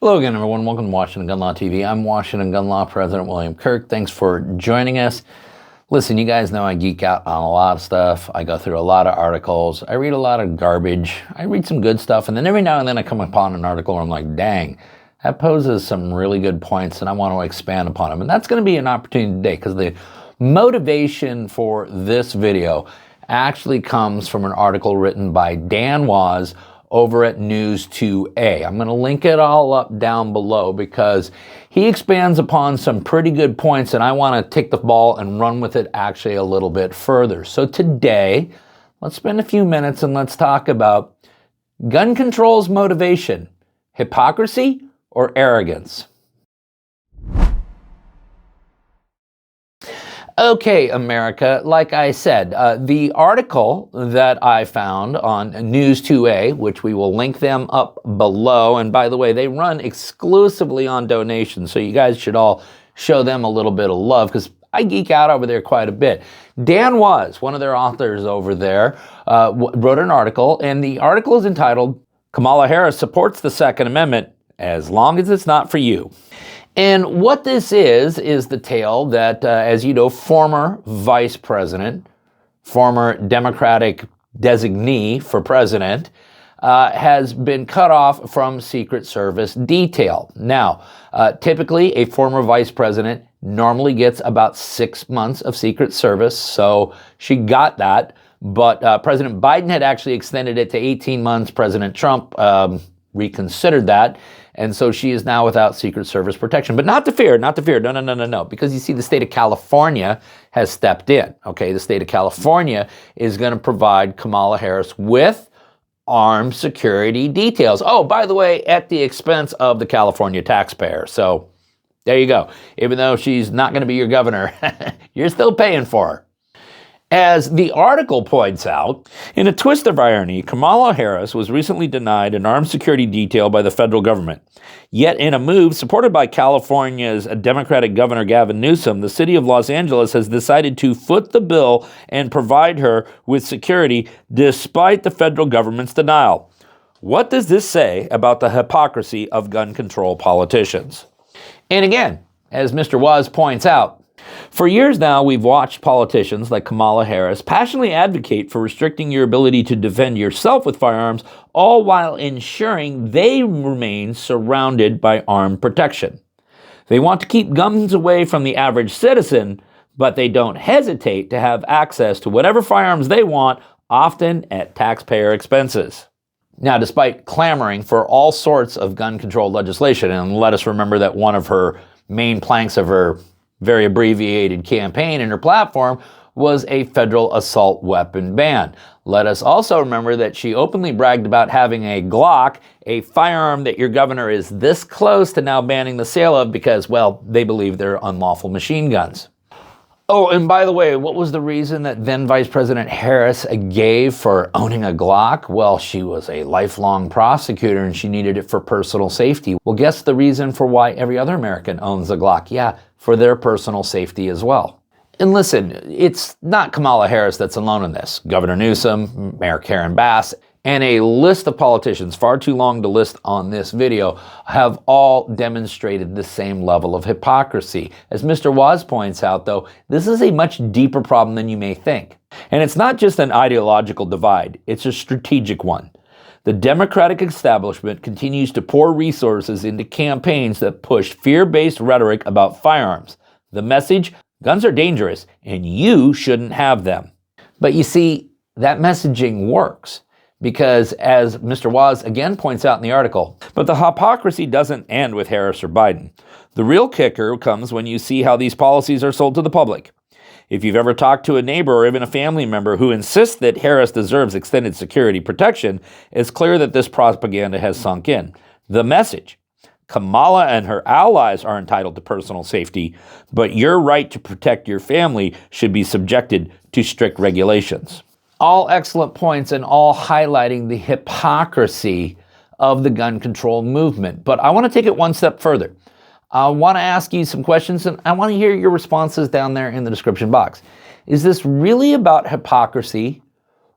Hello again, everyone. Welcome to Washington Gun Law TV. I'm Washington Gun Law President William Kirk. Thanks for joining us. Listen, you guys know I geek out on a lot of stuff. I go through a lot of articles. I read a lot of garbage. I read some good stuff, and then every now and then I come upon an article where I'm like, dang, that poses some really good points, and I want to expand upon them. And that's going to be an opportunity today, because the motivation for this video actually comes from an article written by Dan Waz over at News 2A. I'm going to link it all up down below because he expands upon some pretty good points, and I want to take the ball and run with it actually a little bit further. So today, let's spend a few minutes and let's talk about gun control's motivation: hypocrisy or arrogance? Okay, America, like I said, the article that I found on News 2A, which we will link them up below, and by the way, they run exclusively on donations, so you guys should all show them a little bit of love, because I geek out over there quite a bit. Dan Waz, one of their authors over there, wrote an article, and the article is entitled, "Kamala Harris Supports the Second Amendment as Long as It's Not for You." And what this is the tale that, as you know, former vice president, former Democratic designee for president, has been cut off from Secret Service detail. Now, typically a former vice president normally gets about 6 months of Secret Service, so she got that. But President Biden had actually extended it to 18 months. President Trump reconsidered that. And so she is now without Secret Service protection. But not to fear, no. Because you see, the state of California has stepped in, okay? The state of California is going to provide Kamala Harris with armed security details. Oh, by the way, at the expense of the California taxpayer. So there you go. Even though she's not going to be your governor, you're still paying for her. As the article points out, in a twist of irony, Kamala Harris was recently denied an armed security detail by the federal government. Yet in a move supported by California's Democratic Governor Gavin Newsom, the city of Los Angeles has decided to foot the bill and provide her with security despite the federal government's denial. What does this say about the hypocrisy of gun control politicians? And again, as Mr. Waz points out, for years now, we've watched politicians like Kamala Harris passionately advocate for restricting your ability to defend yourself with firearms, all while ensuring they remain surrounded by armed protection. They want to keep guns away from the average citizen, but they don't hesitate to have access to whatever firearms they want, often at taxpayer expenses. Now, despite clamoring for all sorts of gun control legislation, and let us remember that one of her main planks of her very abbreviated campaign and her platform was a federal assault weapon ban. Let us also remember that she openly bragged about having a Glock, a firearm that your governor is this close to now banning the sale of because, well, they believe they're unlawful machine guns. Oh, and by the way, what was the reason that then Vice President Harris gave for owning a Glock? Well, she was a lifelong prosecutor and she needed it for personal safety. Well, guess the reason for why every other American owns a Glock? Yeah, for their personal safety as well. And listen, it's not Kamala Harris that's alone in this. Governor Newsom, Mayor Karen Bass, and a list of politicians, far too long to list on this video, have all demonstrated the same level of hypocrisy. As Mr. Waz points out, though, this is a much deeper problem than you may think. And it's not just an ideological divide, it's a strategic one. The Democratic establishment continues to pour resources into campaigns that push fear-based rhetoric about firearms. The message: guns are dangerous and you shouldn't have them. But you see, that messaging works. Because, as Mr. Waz again points out in the article, but the hypocrisy doesn't end with Harris or Biden. The real kicker comes when you see how these policies are sold to the public. If you've ever talked to a neighbor or even a family member who insists that Harris deserves extended security protection, it's clear that this propaganda has sunk in. The message: Kamala and her allies are entitled to personal safety, but your right to protect your family should be subjected to strict regulations. All excellent points and all highlighting the hypocrisy of the gun control movement. But I want to take it one step further. I want to ask you some questions, and I want to hear your responses down there in the description box. Is this really about hypocrisy,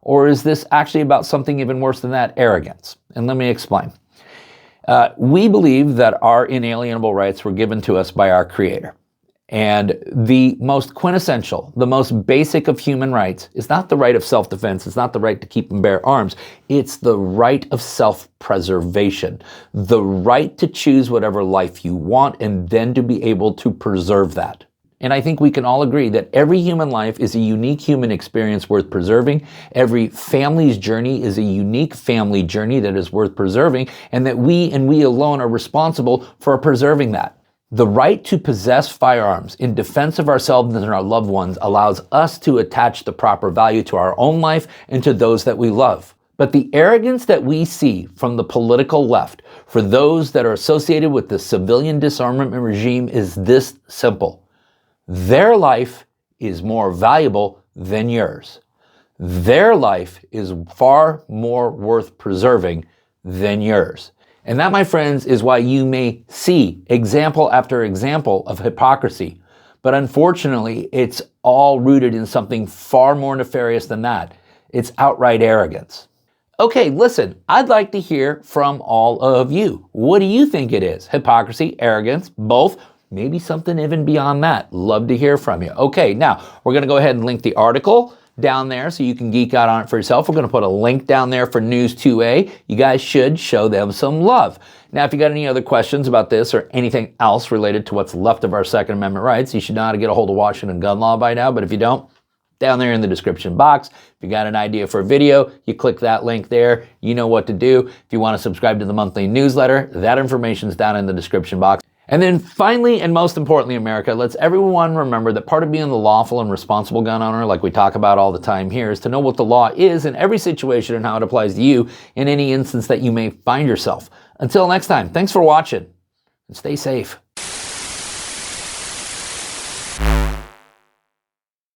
or is this actually about something even worse than that, arrogance? And let me explain. We believe that our inalienable rights were given to us by our Creator. And the most quintessential, the most basic of human rights is not the right of self-defense. It's not the right to keep and bear arms. It's the right of self-preservation, the right to choose whatever life you want and then to be able to preserve that. And I think we can all agree that every human life is a unique human experience worth preserving. Every family's journey is a unique family journey that is worth preserving, and that we and we alone are responsible for preserving that. The right to possess firearms in defense of ourselves and our loved ones allows us to attach the proper value to our own life and to those that we love. But the arrogance that we see from the political left for those that are associated with the civilian disarmament regime is this simple. Their life is more valuable than yours. Their life is far more worth preserving than yours. And that, my friends, is why you may see example after example of hypocrisy. But unfortunately, it's all rooted in something far more nefarious than that. It's outright arrogance. Okay, listen, I'd like to hear from all of you. What do you think it is? Hypocrisy, arrogance, both? Maybe something even beyond that. Love to hear from you. Okay, now we're going to go ahead and link the article down there so you can geek out on it for yourself. We're going to put a link down there for News 2A. You guys should show them some love. Now, if you got any other questions about this or anything else related to what's left of our Second Amendment rights, you should know how to get a hold of Washington gun law by now. But if you don't, down there in the description box. If you got an idea for a video, you click that link there. You know what to do. If you want to subscribe to the monthly newsletter, that information is down in the description box. And then finally, and most importantly, America, let's everyone remember that part of being the lawful and responsible gun owner, like we talk about all the time here, is to know what the law is in every situation and how it applies to you in any instance that you may find yourself. Until next time, thanks for watching and stay safe.